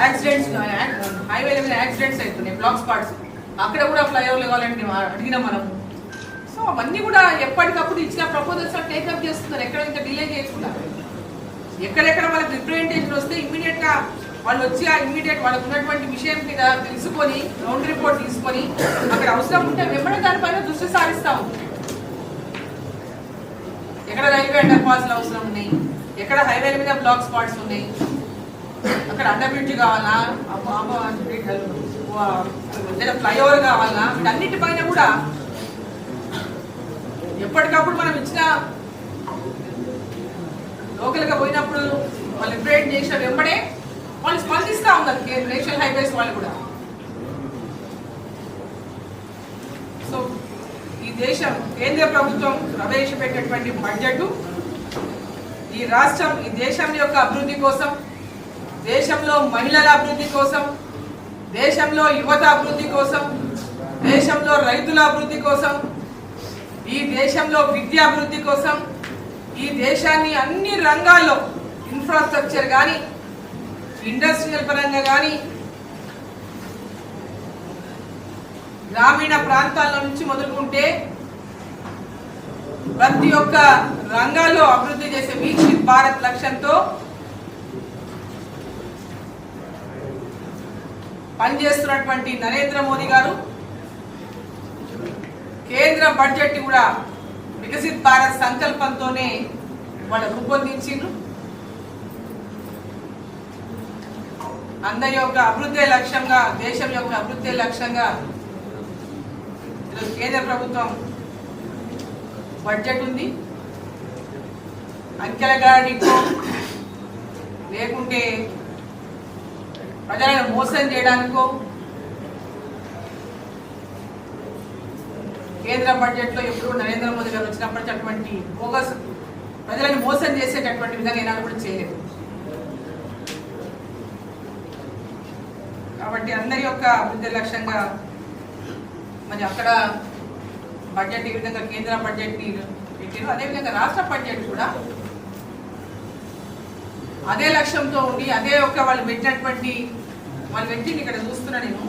Accidents హైవేల మీద accidents అవుతున్నాయి, బ్లాక్ స్పాట్స్, అక్కడ కూడా ఫ్లైఓవర్లు కావాలంటే అడిగినాం మనం. సో అవన్నీ కూడా ఎప్పటికప్పుడు ఇచ్చిన ప్రపోజల్స్ టేకప్ చేస్తున్నారు, ఎక్కడ ఇంకా డిలే చేయకుండా. ఎక్కడెక్కడ వాళ్ళకి రిప్రజెంటేషన్ వస్తే ఇమ్మీడియట్గా వాళ్ళు వచ్చి ఆ ఇమ్మీడియట్ వాళ్ళకు ఉన్నటువంటి విషయం మీద తెలుసుకొని గ్రౌండ్ రిపోర్ట్ తీసుకొని అక్కడ అవసరం ఉంటే వెంబడి దానిపైన దృష్టి సారిస్తాము. ఎక్కడ రైల్వే అండర్ పాస్లు అవసరం ఉన్నాయి, ఎక్కడ హైవేల మీద బ్లాక్ స్పాట్స్ ఉన్నాయి, అక్కడ అండర్ బ్రిడ్జ్ కావాలా, లేదా ఫ్లైఓవర్ కావాలా, వీటన్నిటిపైన కూడా ఎప్పటికప్పుడు మనం ఇచ్చిన లోకల్గా పోయినప్పుడు వాళ్ళు రిప్రజెంట్ చేసిన వెంబడే వాళ్ళు స్పందిస్తూ ఉన్నారు నేషనల్ హైవేస్ వాళ్ళు కూడా. సో ఈ దేశం కేంద్ర ప్రభుత్వం ప్రవేశపెట్టినటువంటి బడ్జెట్ ఈ రాష్ట్రం ఈ దేశం యొక్క అభివృద్ధి కోసం, దేశంలో మహిళల అభివృద్ధి కోసం, దేశంలో యువత అభివృద్ధి కోసం, దేశంలో రైతుల అభివృద్ధి కోసం, ఈ దేశంలో విద్యా అభివృద్ధి కోసం, ఈ దేశాన్ని అన్ని రంగాల్లో ఇన్ఫ్రాస్ట్రక్చర్ కానీ, ఇండస్ట్రియల్ పరంగా కానీ, గ్రామీణ ప్రాంతాల నుంచి మొదలుకుంటే ప్రతి ఒక్క రంగాల్లో అభివృద్ధి చేసే వికసిత్ భారత్ లక్ష్యంతో పనిచేస్తున్నటువంటి నరేంద్ర మోదీ గారు కేంద్ర బడ్జెట్ కూడా వికసిత్ భారత్ సంకల్పంతోనే వాళ్ళు రూపొందించిండ్రు. అందరి యొక్క అభివృద్ధి లక్ష్యంగా, దేశం యొక్క అభివృద్ధి లక్ష్యంగా ఈరోజు కేంద్ర ప్రభుత్వం బడ్జెట్ ఉంది. అంకెల గాడికో లేకుంటే ప్రజలను మోసం చేయడానికో కేంద్ర బడ్జెట్లో ఎప్పుడు నరేంద్ర మోదీ గారు వచ్చినప్పటికీ అటువంటి బోగస్ ప్రజలను మోసం చేసేటటువంటి విధంగా ఏనాడు కూడా చేయలేదు. కాబట్టి అందరి యొక్క అభివృద్ధి లక్ష్యంగా మరి అక్కడ బడ్జెట్ ఈ విధంగా కేంద్ర బడ్జెట్ని పెట్టారు. అదేవిధంగా రాష్ట్ర బడ్జెట్ కూడా అదే లక్ష్యంతో ఉండి అదే ఒక వాళ్ళు పెట్టినటువంటి వాళ్ళు వ్యక్తిని ఇక్కడ చూస్తున్నా నేను